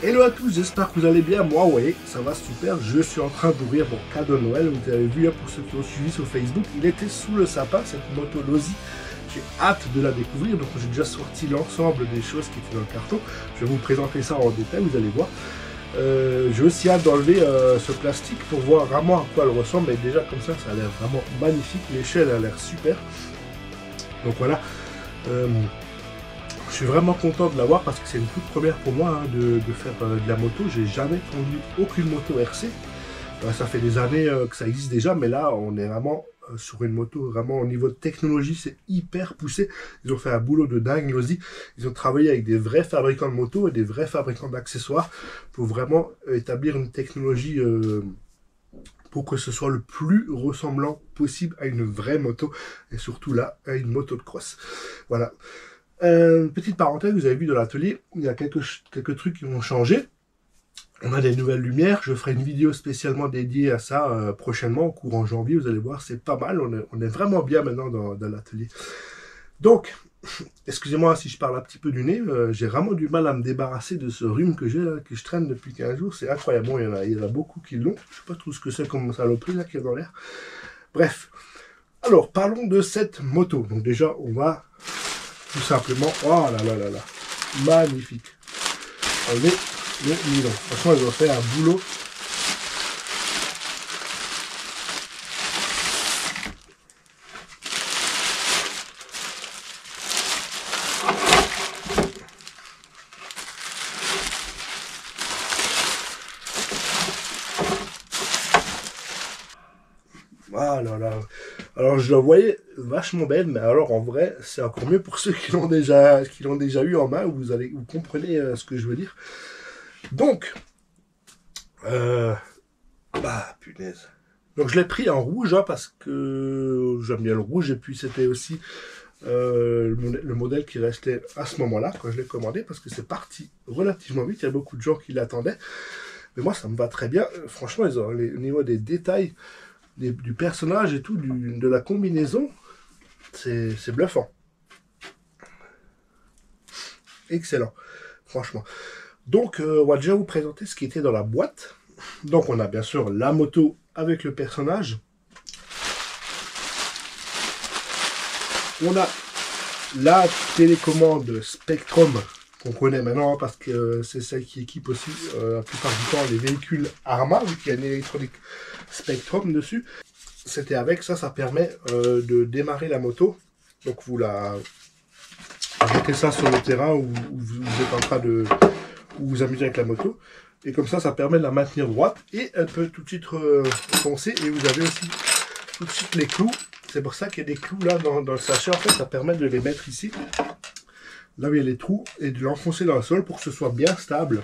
Hello à tous, j'espère que vous allez bien. Moi, oui, ça va super. Je suis en train d'ouvrir mon cadeau de Noël. Vous avez vu, pour ceux qui ont suivi sur Facebook, il était sous le sapin, cette moto Losi. J'ai hâte de la découvrir. Donc, j'ai déjà sorti l'ensemble des choses qui étaient dans le carton. Je vais vous présenter ça en détail, vous allez voir. J'ai aussi hâte d'enlever ce plastique pour voir vraiment à quoi elle ressemble. Mais déjà, comme ça a l'air vraiment magnifique. L'échelle a l'air super. Donc, voilà. Je suis vraiment content de l'avoir parce que c'est une toute première pour moi de faire de la moto. J'ai jamais conduit aucune moto RC. Ça fait des années que ça existe déjà, mais là on est vraiment sur une moto vraiment au niveau de technologie, c'est hyper poussé. Ils ont fait un boulot de dingue aussi. Ils ont travaillé avec des vrais fabricants de motos et des vrais fabricants d'accessoires pour vraiment établir une technologie pour que ce soit le plus ressemblant possible à une vraie moto et surtout là à une moto de cross. Voilà. Petite parenthèse, vous avez vu dans l'atelier, il y a quelques trucs qui vont changer. On a des nouvelles lumières, je ferai une vidéo spécialement dédiée à ça prochainement, au courant janvier, vous allez voir, c'est pas mal, on est vraiment bien maintenant dans l'atelier. Donc, excusez-moi si je parle un petit peu du nez, j'ai vraiment du mal à me débarrasser de ce rhume que j'ai là, que je traîne depuis 15 jours, c'est incroyable, bon, il y en a beaucoup qui l'ont, je sais pas trop ce que c'est comme saloperie là qui est dans l'air. Bref, alors parlons de cette moto, donc déjà on va... tout simplement, oh là là là là, magnifique. Enlever le nylon. Franchement, ils ont fait un boulot. Ah là là. Alors je la voyais vachement belle, mais alors en vrai, c'est encore mieux pour ceux qui l'ont déjà eu en main, vous comprenez ce que je veux dire. Donc, bah punaise. Donc je l'ai pris en rouge parce que j'aime bien le rouge et puis c'était aussi le modèle qui restait à ce moment-là quand je l'ai commandé parce que c'est parti relativement vite. Il y a beaucoup de gens qui l'attendaient, mais moi ça me va très bien. Franchement, au niveau des détails. Du personnage et tout, de la combinaison, c'est bluffant. Excellent, franchement. Donc, on va déjà vous présenter ce qui était dans la boîte. Donc, on a bien sûr la moto avec le personnage. On a la télécommande Spectrum, qu'on connaît maintenant parce que c'est celle qui équipe aussi la plupart du temps les véhicules Arma, vu qu'il y a une électronique Spectrum dessus. C'était avec ça, ça permet de démarrer la moto. Donc vous mettez ça sur le terrain où vous êtes en train de vous amuser avec la moto. Et comme ça, ça permet de la maintenir droite. Et elle peut tout de suite foncer. Et vous avez aussi tout de suite les clous. C'est pour ça qu'il y a des clous là dans le sachet. En fait, ça permet de les mettre ici. Là où il y a les trous. Et de l'enfoncer dans le sol pour que ce soit bien stable.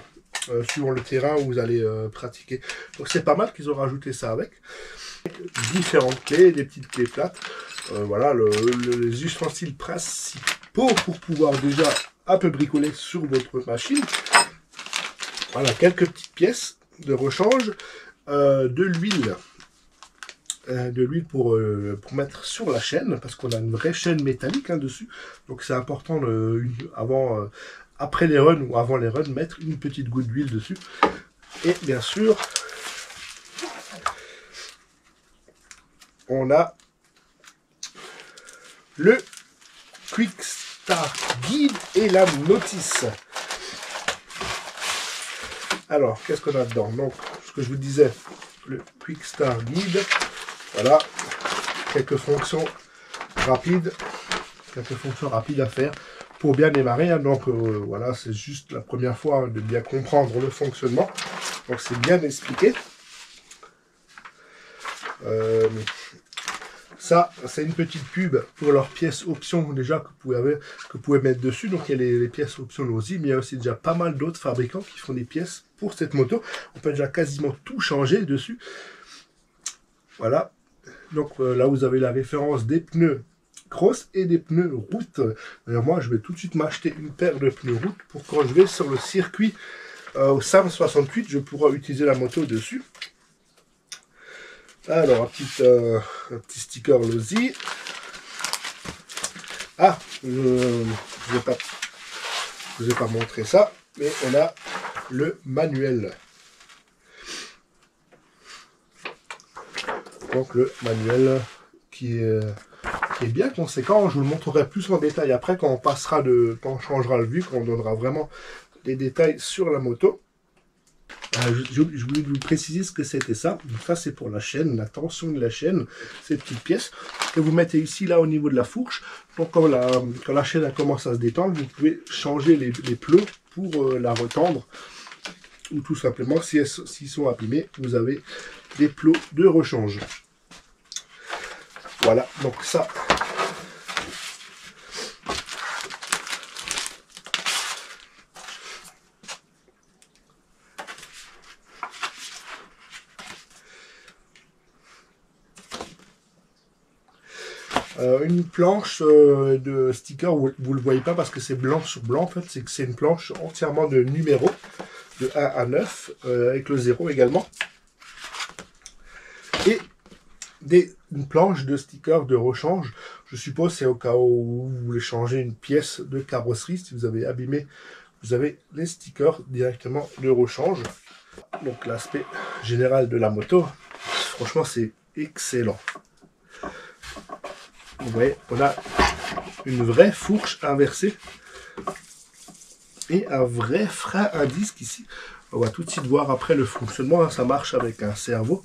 Suivant le terrain où vous allez pratiquer. Donc c'est pas mal qu'ils ont rajouté ça avec. Différentes clés, des petites clés plates. Voilà les ustensiles principaux pour pouvoir déjà un peu bricoler sur votre machine. Voilà, quelques petites pièces de rechange, de l'huile. De l'huile pour mettre sur la chaîne, parce qu'on a une vraie chaîne métallique dessus. Donc c'est important après les runs ou avant les runs, mettre une petite goutte d'huile dessus. Et bien sûr, on a le Quick Start Guide et la notice. Alors, qu'est-ce qu'on a dedans? Donc, ce que je vous disais, le Quick Start Guide. Voilà, quelques fonctions rapides à faire pour bien démarrer. Donc, voilà, c'est juste la première fois de bien comprendre le fonctionnement. Donc, c'est bien expliqué. Ça, c'est une petite pub pour leurs pièces options déjà que vous pouvez mettre dessus. Donc il y a les pièces options Losi, mais il y a aussi déjà pas mal d'autres fabricants qui font des pièces pour cette moto. On peut déjà quasiment tout changer dessus. Voilà. Donc là vous avez la référence des pneus cross et des pneus route. D'ailleurs moi je vais tout de suite m'acheter une paire de pneus route pour quand je vais sur le circuit au SAM 68, je pourrai utiliser la moto dessus. Alors, un petit sticker Losi. Ah, je ne vous ai pas montré ça, mais on a le manuel. Donc le manuel qui est bien conséquent. Je vous le montrerai plus en détail après quand quand on changera le vue, quand on donnera vraiment des détails sur la moto. Je voulais vous préciser ce que c'était ça. Donc ça c'est pour la chaîne, la tension de la chaîne, ces petites pièces que vous mettez ici là au niveau de la fourche. Donc quand la chaîne elle commence à se détendre, vous pouvez changer les plots pour la retendre. Ou tout simplement, s'ils sont abîmés, vous avez des plots de rechange. Voilà, donc ça. Une planche de sticker, vous ne le voyez pas parce que c'est blanc sur blanc, en fait, c'est que c'est une planche entièrement de numéros, de 1 à 9, avec le 0 également. Et une planche de sticker de rechange, je suppose c'est au cas où vous voulez changer une pièce de carrosserie, si vous avez abîmé, vous avez les stickers directement de rechange. Donc l'aspect général de la moto, franchement c'est excellent. Vous voyez, on a une vraie fourche inversée et un vrai frein à disque ici. On va tout de suite voir après le fonctionnement, hein, ça marche avec un servo.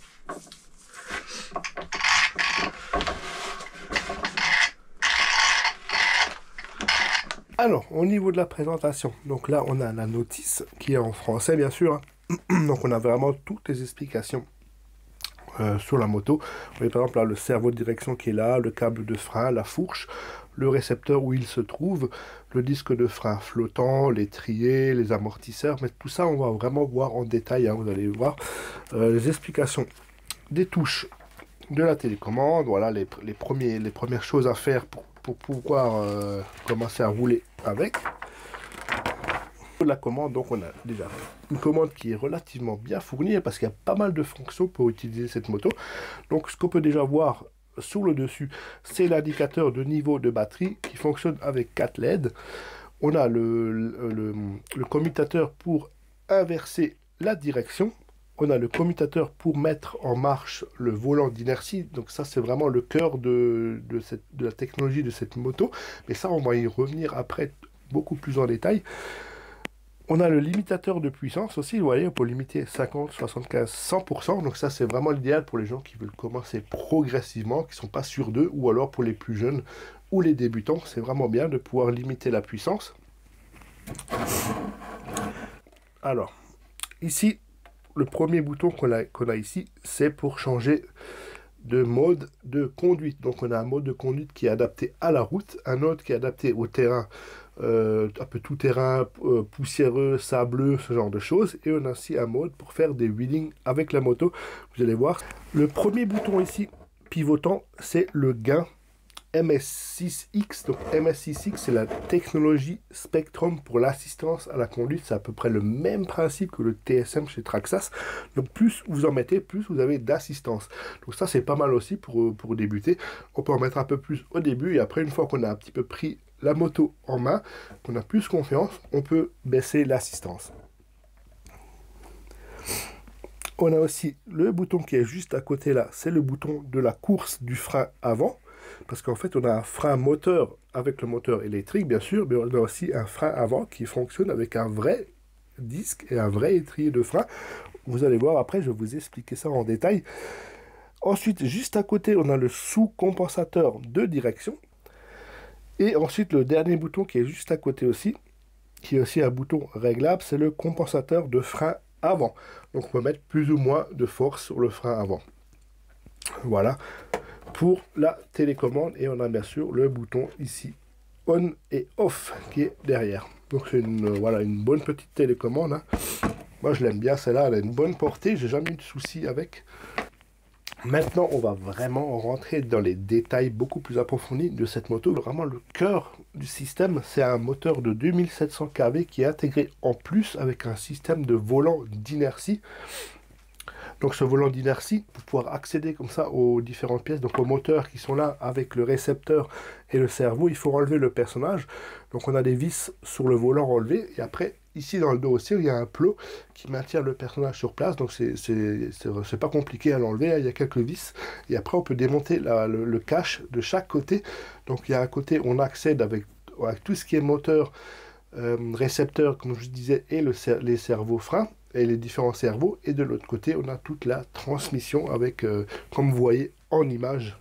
Alors, au niveau de la présentation, donc là on a la notice qui est en français bien sûr, hein. Donc on a vraiment toutes les explications sur la moto. Vous voyez par exemple là le servo de direction qui est là, le câble de frein, la fourche, le récepteur où il se trouve, le disque de frein flottant, l'étrier, les amortisseurs, mais tout ça on va vraiment voir en détail, hein, vous allez voir les explications des touches de la télécommande, voilà les premières choses à faire pour pouvoir commencer à rouler avec. La commande, donc on a déjà une commande qui est relativement bien fournie parce qu'il y a pas mal de fonctions pour utiliser cette moto. Donc ce qu'on peut déjà voir sur le dessus, c'est l'indicateur de niveau de batterie qui fonctionne avec 4 LED. On a le commutateur pour inverser la direction. On a le commutateur pour mettre en marche le volant d'inertie. Donc ça c'est vraiment le cœur de la technologie de cette moto. Mais ça on va y revenir après beaucoup plus en détail. On a le limitateur de puissance aussi, vous voyez, on peut limiter 50, 75, 100%. Donc ça, c'est vraiment l'idéal pour les gens qui veulent commencer progressivement, qui ne sont pas sûrs d'eux, ou alors pour les plus jeunes ou les débutants. C'est vraiment bien de pouvoir limiter la puissance. Alors, ici, le premier bouton qu'on a ici, c'est pour changer de mode de conduite. Donc on a un mode de conduite qui est adapté à la route, un autre qui est adapté au terrain, un peu tout terrain, poussiéreux, sableux, ce genre de choses. Et on a aussi un mode pour faire des wheelings avec la moto. Vous allez voir. Le premier bouton ici, pivotant, c'est le gain MS6X. Donc MS6X, c'est la technologie Spektrum pour l'assistance à la conduite. C'est à peu près le même principe que le TSM chez Traxxas. Donc plus vous en mettez, plus vous avez d'assistance. Donc ça, c'est pas mal aussi pour débuter. On peut en mettre un peu plus au début et après, une fois qu'on a un petit peu pris la moto en main, qu'on a plus confiance, on peut baisser l'assistance. On a aussi le bouton qui est juste à côté là, c'est le bouton de la course du frein avant. Parce qu'en fait, on a un frein moteur avec le moteur électrique, bien sûr, mais on a aussi un frein avant qui fonctionne avec un vrai disque et un vrai étrier de frein. Vous allez voir après, je vais vous expliquer ça en détail. Ensuite, juste à côté, on a le sous-compensateur de direction. Et ensuite, le dernier bouton qui est juste à côté aussi, qui est aussi un bouton réglable, c'est le compensateur de frein avant. Donc, on peut mettre plus ou moins de force sur le frein avant. Voilà pour la télécommande. Et on a bien sûr le bouton ici, on et off, qui est derrière. Donc, c'est voilà, une bonne petite télécommande, hein. Moi, je l'aime bien, celle-là, elle a une bonne portée. J'ai jamais eu de soucis avec. Maintenant, on va vraiment rentrer dans les détails beaucoup plus approfondis de cette moto. Vraiment, le cœur du système, c'est un moteur de 2700 kV qui est intégré en plus avec un système de volant d'inertie. Donc, ce volant d'inertie, pour pouvoir accéder comme ça aux différentes pièces, donc aux moteurs qui sont là avec le récepteur et le cerveau, il faut enlever le personnage. Donc, on a des vis sur le volant enlevées et après, ici dans le dos aussi, il y a un plot qui maintient le personnage sur place, donc c'est pas compliqué à l'enlever, hein. Il y a quelques vis, et après on peut démonter le cache de chaque côté. Donc il y a un côté, on accède avec tout ce qui est moteur, récepteur, comme je disais, et les cerveaux freins, et les différents cerveaux, et de l'autre côté, on a toute la transmission avec, comme vous voyez en image.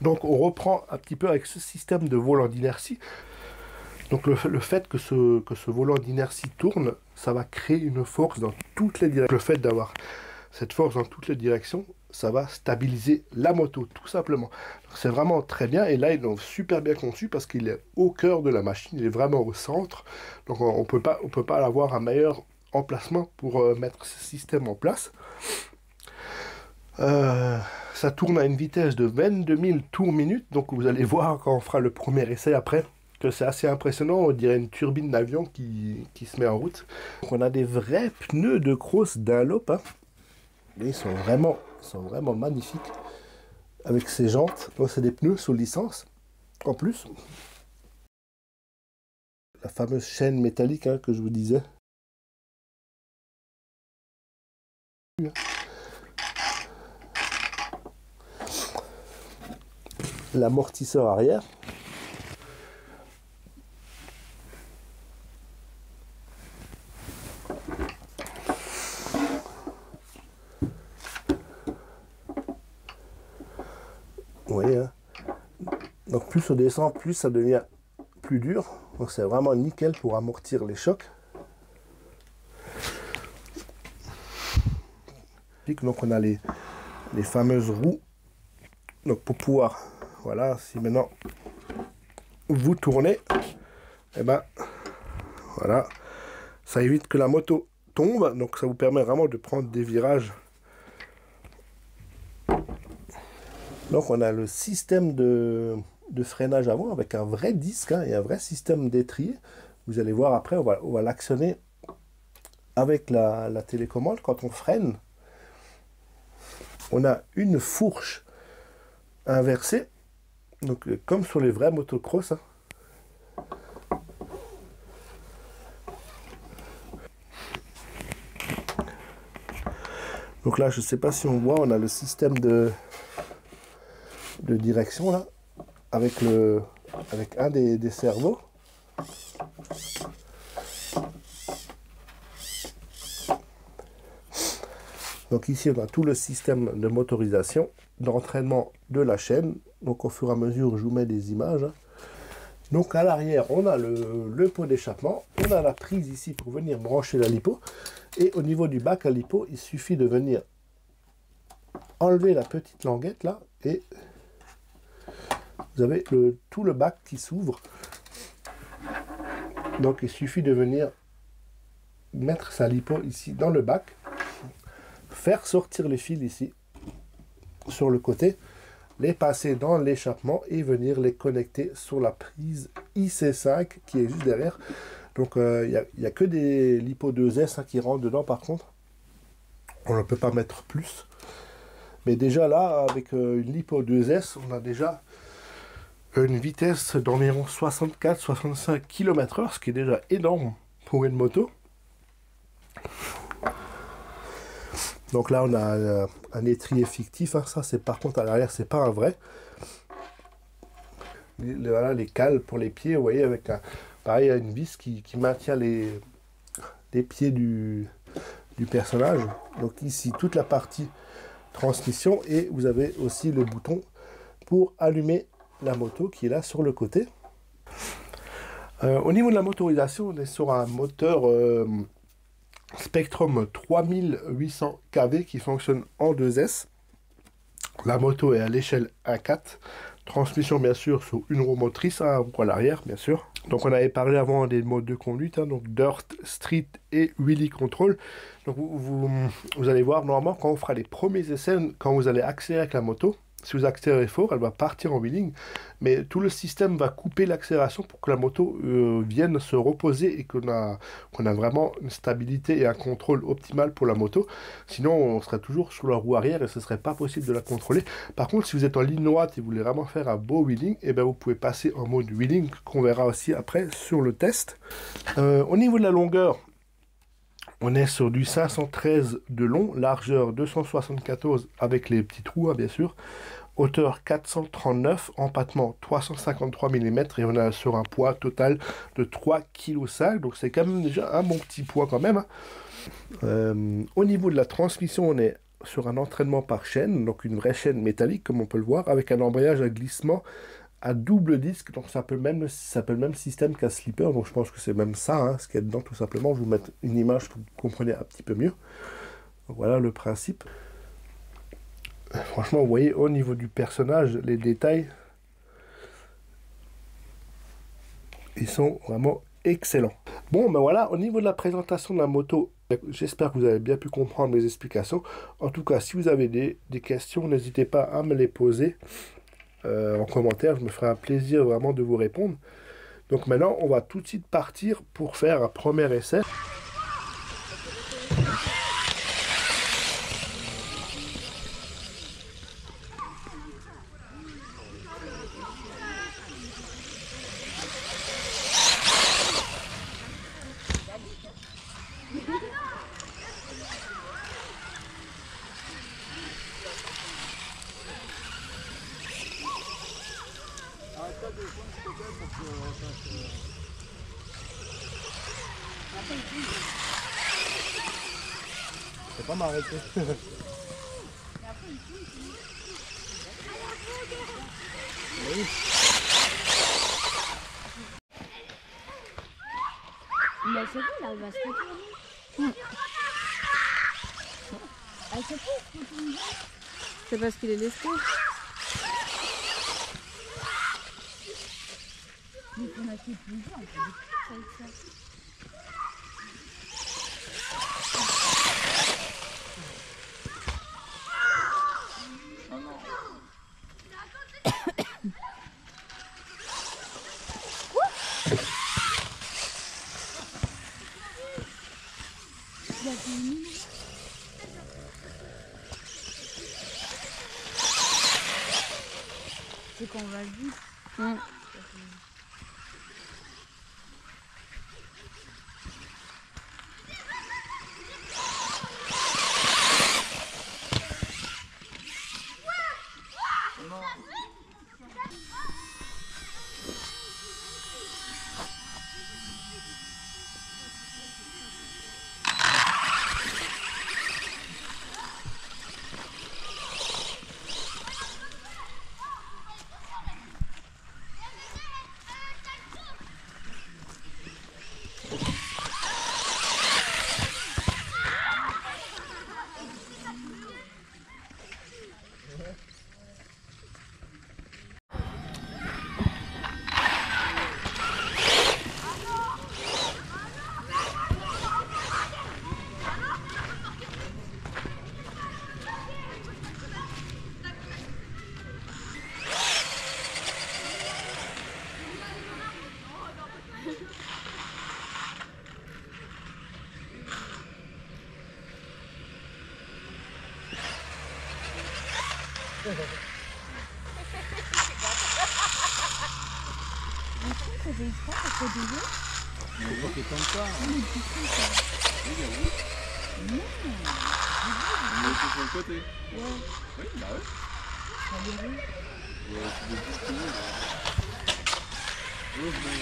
Donc on reprend un petit peu avec ce système de volant d'inertie. Donc le fait que ce volant d'inertie tourne, ça va créer une force dans toutes les directions. Le fait d'avoir cette force dans toutes les directions, ça va stabiliser la moto, tout simplement. C'est vraiment très bien, et là ils l'ont super bien conçu parce qu'il est au cœur de la machine, il est vraiment au centre. Donc on peut pas avoir un meilleur emplacement pour mettre ce système en place. Ça tourne à une vitesse de 22 000 tours minute, donc vous allez voir quand on fera le premier essai après, que c'est assez impressionnant, on dirait une turbine d'avion qui se met en route. Donc on a des vrais pneus de cross Dunlop, hein. Ils sont vraiment magnifiques, avec ces jantes. Donc c'est des pneus sous licence, en plus. La fameuse chaîne métallique, hein, que je vous disais. L'amortisseur arrière. Vous voyez, hein. Donc plus on descend, plus ça devient plus dur. Donc c'est vraiment nickel pour amortir les chocs. Donc on a les fameuses roues. Donc pour pouvoir, voilà, si maintenant vous tournez, et ben voilà, ça évite que la moto tombe. Donc ça vous permet vraiment de prendre des virages. Donc on a le système de freinage avant avec un vrai disque, hein, et un vrai système d'étrier. Vous allez voir après, on va l'actionner avec la télécommande. Quand on freine, on a une fourche inversée, donc comme sur les vrais motocross, hein. Donc là, je ne sais pas si on voit, on a le système de direction là, avec un des cerveaux. Donc ici on a tout le système de motorisation, d'entraînement de la chaîne. Donc au fur et à mesure je vous mets des images. Donc à l'arrière on a le pot d'échappement, on a la prise ici pour venir brancher la lipo. Et au niveau du bac à lipo, il suffit de venir enlever la petite languette là, et vous avez tout le bac qui s'ouvre. Donc il suffit de venir mettre sa lipo ici dans le bac, faire sortir les fils ici sur le côté, les passer dans l'échappement et venir les connecter sur la prise IC5 qui est juste derrière. Donc il n'y a que des lipo 2S, hein, qui rentrent dedans. Par contre on ne peut pas mettre plus, mais déjà là avec une lipo 2S on a déjà une vitesse d'environ 64-65 km/h, ce qui est déjà énorme pour une moto. Donc là on a un étrier fictif, hein. Ça c'est, par contre à l'arrière c'est pas un vrai. Voilà les cales pour les pieds, vous voyez, avec pareil, il y a une vis qui maintient les pieds du personnage. Donc ici toute la partie transmission, et vous avez aussi le bouton pour allumer la moto qui est là sur le côté. Au niveau de la motorisation, on est sur un moteur Spektrum 3800 kV qui fonctionne en 2S. La moto est à l'échelle 1.4. Transmission bien sûr sur une roue motrice, à l'arrière bien sûr. Donc on avait parlé avant des modes de conduite, hein, donc Dirt, Street et Wheelie Control. Donc vous allez voir normalement quand on fera les premiers essais, quand vous allez accélérer avec la moto, Si vous accélérez fort, elle va partir en wheeling, mais tout le système va couper l'accélération pour que la moto vienne se reposer et qu'on a vraiment une stabilité et un contrôle optimal pour la moto. Sinon, on serait toujours sur la roue arrière et ce serait pas possible de la contrôler. Par contre, si vous êtes en ligne droite et vous voulez vraiment faire un beau wheeling, et ben vous pouvez passer en mode wheeling qu'on verra aussi après sur le test. Au niveau de la longueur, on est sur du 513 de long, largeur 274 avec les petits trous, hein, bien sûr. Hauteur 439, empattement 353 mm et on est sur un poids total de 3,5 kg. Donc c'est quand même déjà un bon petit poids quand même. Au niveau de la transmission, on est sur un entraînement par chaîne, donc une vraie chaîne métallique comme on peut le voir, avec un embrayage à glissement à double disque, donc ça s'appelle même le même système qu'un slipper, donc je pense que c'est même ça, hein, ce qu'il y a dedans tout simplement. Je vais vous mettre une image pour que vous compreniez un petit peu mieux. Donc, voilà le principe. Franchement, vous voyez au niveau du personnage, les détails, ils sont vraiment excellents. Bon, ben voilà, au niveau de la présentation de la moto, j'espère que vous avez bien pu comprendre mes explications. En tout cas, si vous avez des questions, n'hésitez pas à me les poser en commentaire, je me ferai un plaisir vraiment de vous répondre. Donc maintenant, on va tout de suite partir pour faire un premier essai. C'est pas m'arrêter. Oui. Mais c'est bon, il arrive à se retourner. Elle se retourne. C'est parce qu'il est lesté. Mais on a fait plusieurs, on peut ça avec ça. C'est qu'on va vite. Ça fait froid, ça fait des jours. Mais pas que comme ça. Oui, tu sais ça. Oui, oui. Non. Mais c'est sur le côté. Ouais. Oui, bah ouais. Ça déroule. Ouais, tu veux juste finir. Oui, mais...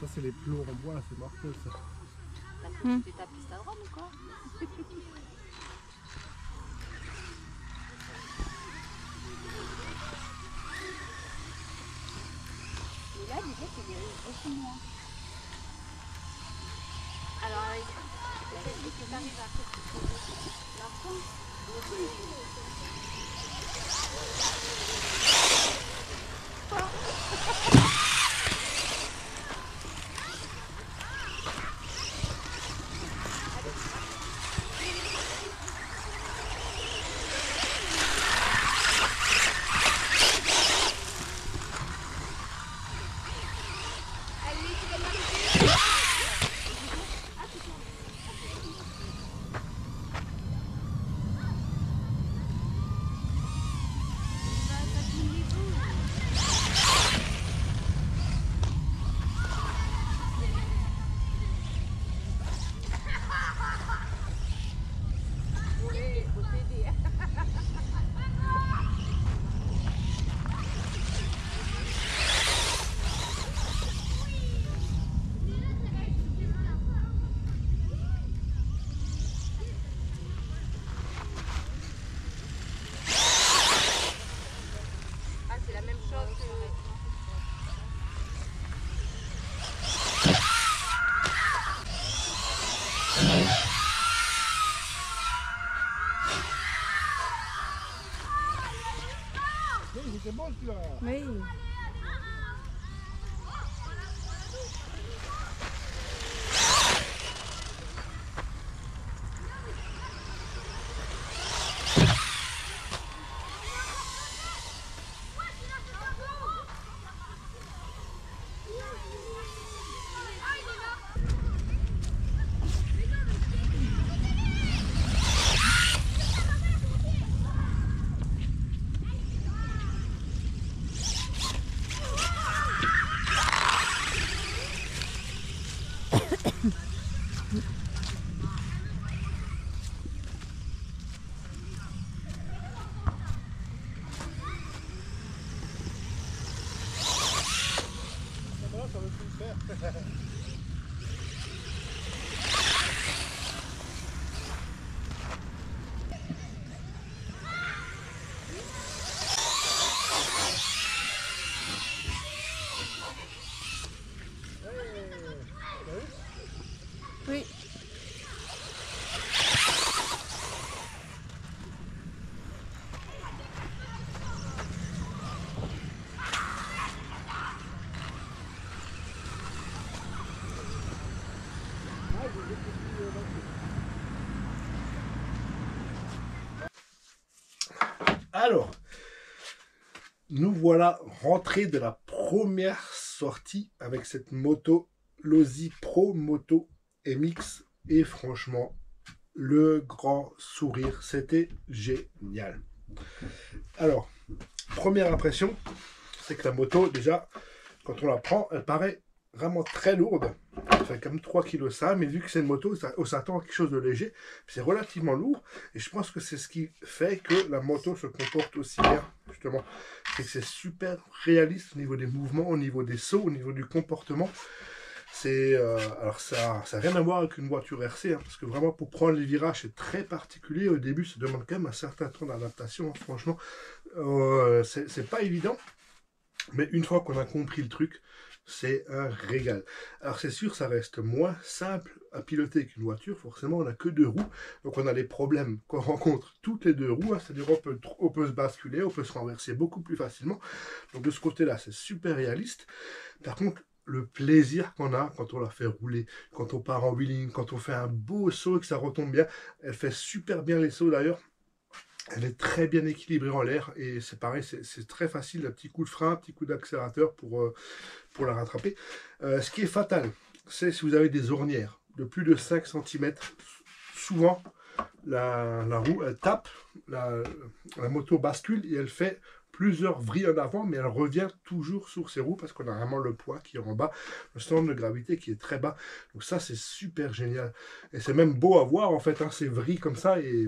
Ça, c'est les plombs en bois, c'est mortel ça. Hmm. T'as ta piste à Rome ou quoi? Mais là, l'idée, c'est d'y aller beaucoup moins. Alors, est-ce que t'arrives à faire la fin? C'est la même chose que... Oui, c'était bon celui-là. Oui. Ça veut plus le faire. Oui. Alors, nous voilà rentrés de la première sortie avec cette moto Losi Pro Moto MX et franchement, le grand sourire, c'était génial. Alors, première impression, c'est que la moto, déjà, quand on la prend, elle paraît vraiment très lourde. Elle fait comme 3 kg ça, mais vu que c'est une moto, on s'attend à quelque chose de léger. C'est relativement lourd, et je pense que c'est ce qui fait que la moto se comporte aussi bien, justement. C'est que c'est super réaliste au niveau des mouvements, au niveau des sauts, au niveau du comportement. C'est alors ça n'a rien à voir avec une voiture RC, hein, parce que vraiment pour prendre les virages c'est très particulier. Au début ça demande quand même un certain temps d'adaptation, hein, franchement c'est pas évident, mais une fois qu'on a compris le truc, c'est un régal. Alors c'est sûr, ça reste moins simple à piloter qu'une voiture, forcément on n'a que 2 roues, donc on a les problèmes qu'on rencontre toutes les 2 roues, hein, c'est-à-dire on peut se basculer, on peut se renverser beaucoup plus facilement, donc de ce côté-là c'est super réaliste. Par contre, le plaisir qu'on a quand on la fait rouler, quand on part en wheeling, quand on fait un beau saut et que ça retombe bien, elle fait super bien les sauts d'ailleurs. Elle est très bien équilibrée en l'air et c'est pareil, c'est très facile, un petit coup de frein, un petit coup d'accélérateur pour la rattraper. Ce qui est fatal, c'est si vous avez des ornières de plus de 5 cm, souvent la roue elle tape, la moto bascule et elle fait plusieurs vrilles en avant, mais elle revient toujours sur ses roues parce qu'on a vraiment le poids qui est en bas, le centre de gravité qui est très bas. Donc ça c'est super génial et c'est même beau à voir en fait, hein, ces vrilles comme ça. Et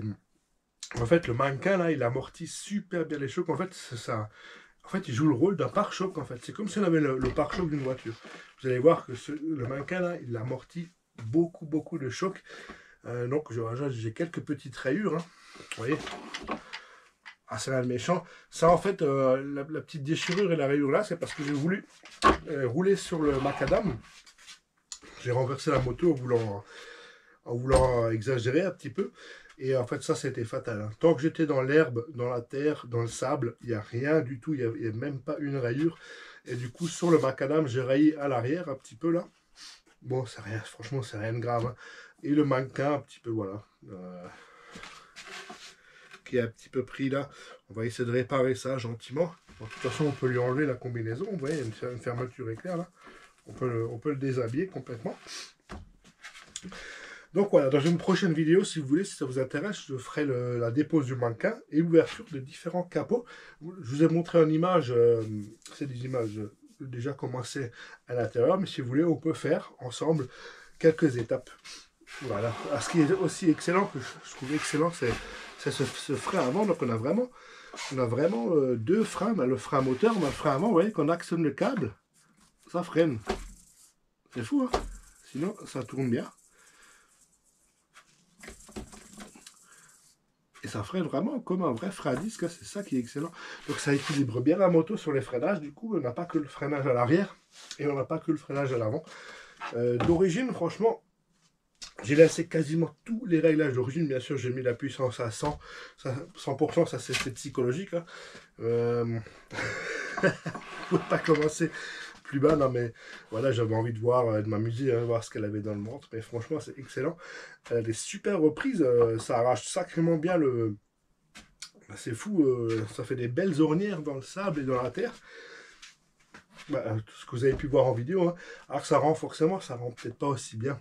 en fait le mannequin là il amortit super bien les chocs. En fait c'est ça, En fait, il joue le rôle d'un pare-choc, en fait. C'est comme si on avait le pare-choc d'une voiture. Vous allez voir que le mannequin, là, il amortit beaucoup de chocs. Donc, j'ai quelques petites rayures, hein. Vous voyez? Ah, c'est rien de méchant. Ça, en fait, la petite déchirure et la rayure là, c'est parce que j'ai voulu rouler sur le macadam. J'ai renversé la moto en voulant exagérer un petit peu. Et en fait, ça, c'était fatal, hein. Tant que j'étais dans l'herbe, dans la terre, dans le sable, il n'y a rien du tout. Il n'y a même pas une rayure. Et du coup, sur le macadam, j'ai rayé à l'arrière un petit peu là. Bon, c'est rien, franchement, c'est rien de grave, hein. Et le mannequin, un petit peu, voilà. Qui est un petit peu pris là. On va essayer de réparer ça gentiment. Bon, de toute façon, on peut lui enlever la combinaison. Vous voyez, il y a une fermeture éclair là. On peut le déshabiller complètement. Donc voilà, dans une prochaine vidéo, si vous voulez, si ça vous intéresse, je ferai la dépose du mannequin et l'ouverture de différents capots. Je vous ai montré en image, c'est des images déjà commencées à l'intérieur, mais si vous voulez, on peut faire ensemble quelques étapes. Voilà. Alors, ce qui est aussi excellent, que je trouve excellent, c'est ce frein avant. Donc on a vraiment deux freins. On a le frein moteur, on a le frein avant. Vous voyez, quand on actionne le câble, ça freine. C'est fou, hein? Sinon, ça tourne bien. Et ça freine vraiment comme un vrai frein à disque, c'est ça qui est excellent. Donc ça équilibre bien la moto sur les freinages. Du coup, on n'a pas que le freinage à l'arrière et on n'a pas que le freinage à l'avant. D'origine, franchement, j'ai laissé quasiment tous les réglages d'origine. Bien sûr, j'ai mis la puissance à 100. 100%, ça c'est psychologique, hein. Faut pas commencer plus bas, non mais voilà, j'avais envie de voir, de m'amuser, hein, voir ce qu'elle avait dans le ventre, mais franchement c'est excellent. Elle a des super reprises, ça arrache sacrément bien le... C'est fou, ça fait des belles ornières dans le sable et dans la terre. Bah, tout ce que vous avez pu voir en vidéo, hein. Alors ça rend peut-être pas aussi bien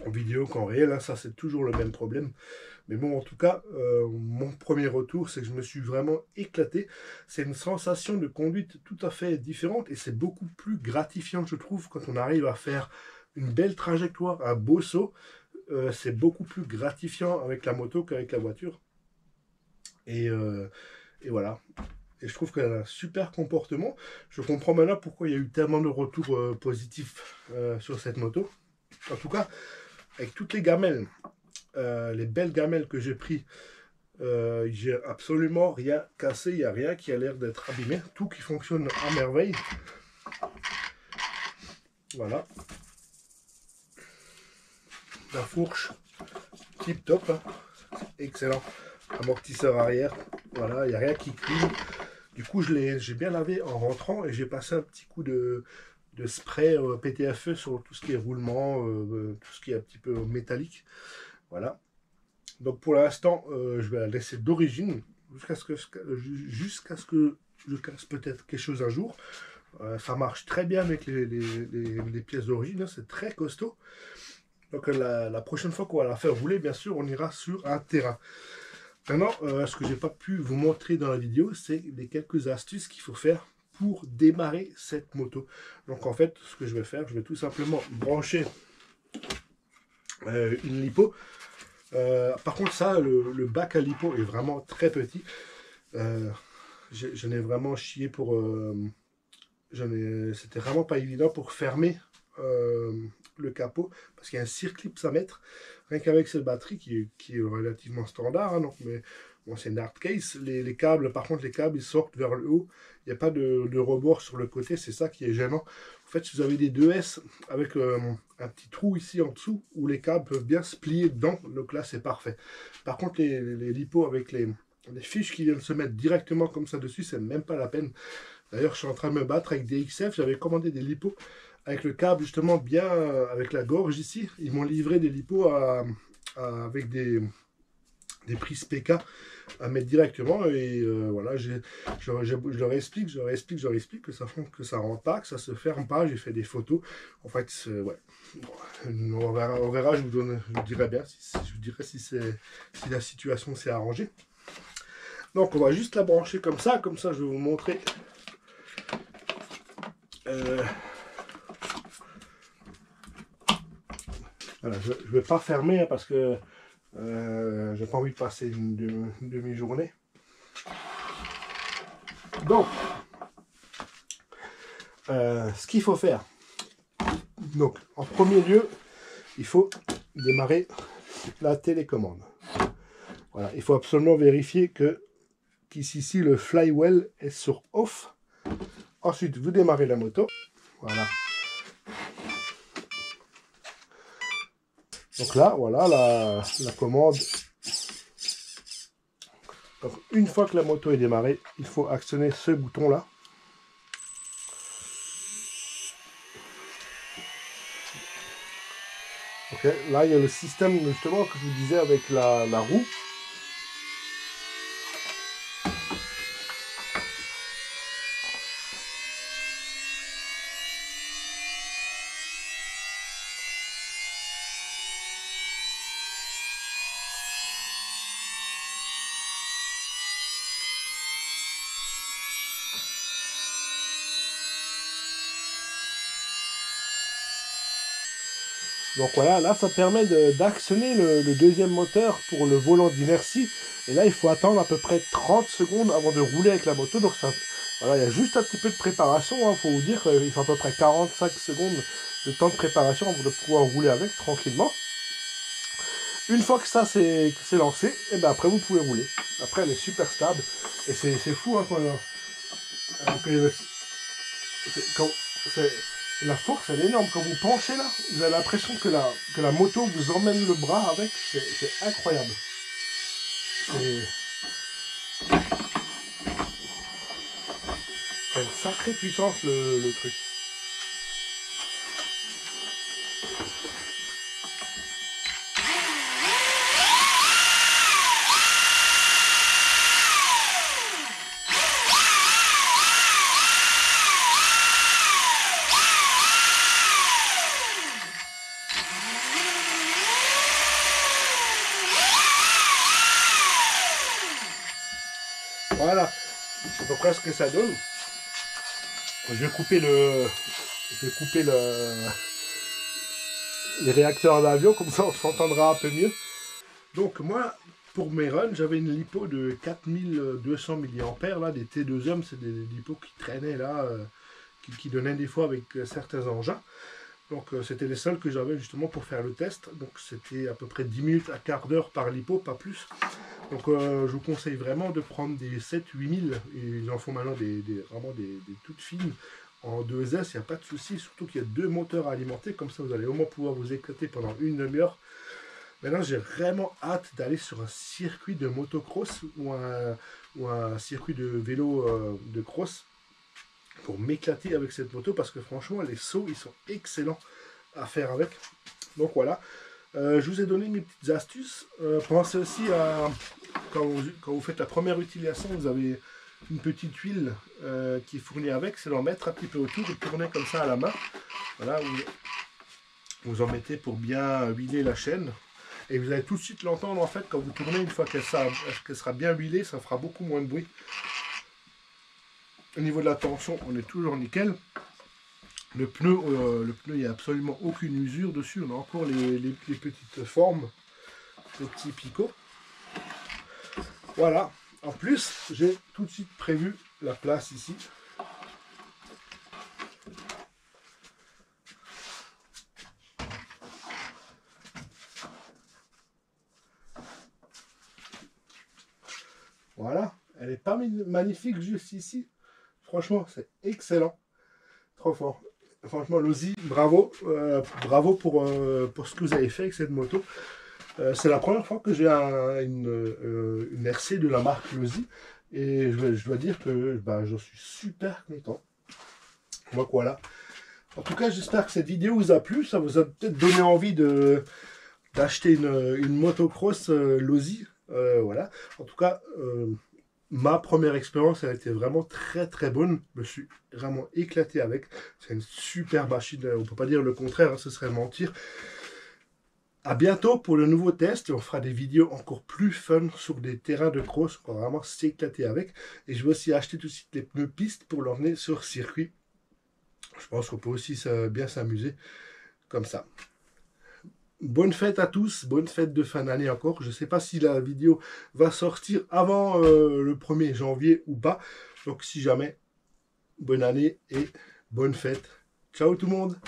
en vidéo qu'en réel, hein. Ça c'est toujours le même problème. Mais bon, en tout cas, mon premier retour, c'est que je me suis vraiment éclaté. C'est une sensation de conduite tout à fait différente et c'est beaucoup plus gratifiant, je trouve, quand on arrive à faire une belle trajectoire, un beau saut. C'est beaucoup plus gratifiant avec la moto qu'avec la voiture. Et voilà. Et je trouve qu'elle a un super comportement. Je comprends maintenant pourquoi il y a eu tellement de retours positifs sur cette moto. En tout cas, avec toutes les gamelles, les belles gamelles que j'ai pris, j'ai absolument rien cassé, il n'y a rien qui a l'air d'être abîmé, tout qui fonctionne à merveille. Voilà. La fourche, tip top, hein. Excellent. Amortisseur arrière, voilà, il n'y a rien qui coule. Du coup, j'ai bien lavé en rentrant et j'ai passé un petit coup de spray PTFE sur tout ce qui est roulement, tout ce qui est un petit peu métallique. Voilà. Donc pour l'instant, je vais la laisser d'origine jusqu'à ce que je casse peut-être quelque chose un jour. Ça marche très bien avec les pièces d'origine, hein, c'est très costaud. Donc la prochaine fois qu'on va la faire rouler, bien sûr, on ira sur un terrain. Maintenant, ce que j'ai pas pu vous montrer dans la vidéo, c'est les quelques astuces qu'il faut faire pour démarrer cette moto. Donc en fait, ce que je vais faire, je vais tout simplement brancher une lipo. Par contre, ça, le bac à lipo est vraiment très petit. J'en ai vraiment chié pour... C'était vraiment pas évident pour fermer le capot, parce qu'il y a un circlip à mettre, rien qu'avec cette batterie qui est relativement standard, hein, donc, mais bon, c'est une hard case. Les câbles, par contre, les câbles ils sortent vers le haut, il n'y a pas de rebord sur le côté, c'est ça qui est gênant. En fait, si vous avez des 2S avec un petit trou ici en dessous, où les câbles peuvent bien se plier dedans, donc là c'est parfait. Par contre, les lipos avec les fiches qui viennent se mettre directement comme ça dessus, c'est même pas la peine. D'ailleurs, je suis en train de me battre avec des XF, j'avais commandé des lipos avec le câble justement bien avec la gorge ici. Ils m'ont livré des lipos avec des prises PK à mettre directement, et voilà, je leur explique que ça rentre pas, que ça se ferme pas. J'ai fait des photos. En fait, ouais. Bon, on verra, je vous dirai bien si la situation s'est arrangée. Donc on va juste la brancher comme ça je vais vous montrer. Voilà, je ne vais pas fermer, hein, parce que j'ai pas envie de passer une demi-journée. Donc, ce qu'il faut faire. Donc, en premier lieu, il faut démarrer la télécommande. Voilà, il faut absolument vérifier qu'ici le flywheel est sur off. Ensuite, vous démarrez la moto. Voilà. Donc là, voilà la commande. Donc, une fois que la moto est démarrée, il faut actionner ce bouton-là. Ok, là, il y a le système justement que je vous disais avec la roue. Donc voilà, là ça permet d'actionner le deuxième moteur pour le volant d'inertie. Et là il faut attendre à peu près 30 secondes avant de rouler avec la moto. Donc ça, voilà, il y a juste un petit peu de préparation. Il faut vous dire qu'il faut à peu près 45 secondes de temps de préparation avant de pouvoir rouler avec tranquillement. Une fois que ça c'est lancé, et ben après vous pouvez rouler. Après elle est super stable. Et c'est fou hein, la force elle est énorme. Quand vous penchez là, vous avez l'impression que la moto vous emmène le bras avec. C'est incroyable. C'est une sacrée puissance le truc. Voilà, c'est à peu près ce que ça donne. Je vais couper les réacteurs d'avion, comme ça on s'entendra un peu mieux. Donc moi, pour mes runs, j'avais une lipo de 4200 mAh, là, des T2M, c'est des lipos qui traînaient là, qui donnaient des fois avec certains engins. Donc c'était les seuls que j'avais justement pour faire le test. Donc c'était à peu près 10 minutes à quart d'heure par lipo, pas plus. Donc je vous conseille vraiment de prendre des 7-8000. Ils en font maintenant vraiment des toutes fines. En 2S, il n'y a pas de souci. Surtout qu'il y a 2 moteurs à alimenter. Comme ça, vous allez au moins pouvoir vous éclater pendant une demi-heure. Maintenant, j'ai vraiment hâte d'aller sur un circuit de motocross ou un circuit de vélo de cross pour m'éclater avec cette moto, parce que franchement les sauts ils sont excellents à faire avec. Donc voilà, je vous ai donné mes petites astuces. Pensez aussi à quand vous faites la première utilisation, vous avez une petite huile qui est fournie avec, c'est d'en mettre un petit peu autour et tourner comme ça à la main. Voilà, vous en mettez pour bien huiler la chaîne et vous allez tout de suite l'entendre en fait quand vous tournez. Une fois qu'elle sera bien huilée, ça fera beaucoup moins de bruit. Au niveau de la tension, on est toujours nickel. Le pneu, il n'y a absolument aucune usure dessus. On a encore les petites formes, les petits picots. Voilà. En plus, j'ai tout de suite prévu la place ici. Voilà. Elle est pas magnifique juste ici. Franchement, c'est excellent. Trop fort. Franchement, Losi, bravo. Bravo pour ce que vous avez fait avec cette moto. C'est la première fois que j'ai une RC de la marque Losi. Et je dois dire que je suis super content. Donc voilà. En tout cas, j'espère que cette vidéo vous a plu. Ça vous a peut-être donné envie d'acheter une motocross Losi. Voilà. En tout cas... ma première expérience, elle a été vraiment très très bonne. Je me suis vraiment éclaté avec. C'est une super machine. On ne peut pas dire le contraire, hein, ce serait mentir. À bientôt pour le nouveau test. Et on fera des vidéos encore plus fun sur des terrains de cross. On va vraiment s'éclater avec. Et je vais aussi acheter tout de suite les pneus pistes pour l'emmener sur circuit. Je pense qu'on peut aussi bien s'amuser comme ça. Bonne fête à tous, bonne fête de fin d'année encore. Je ne sais pas si la vidéo va sortir avant le 1er janvier ou pas. Donc si jamais, bonne année et bonne fête. Ciao tout le monde.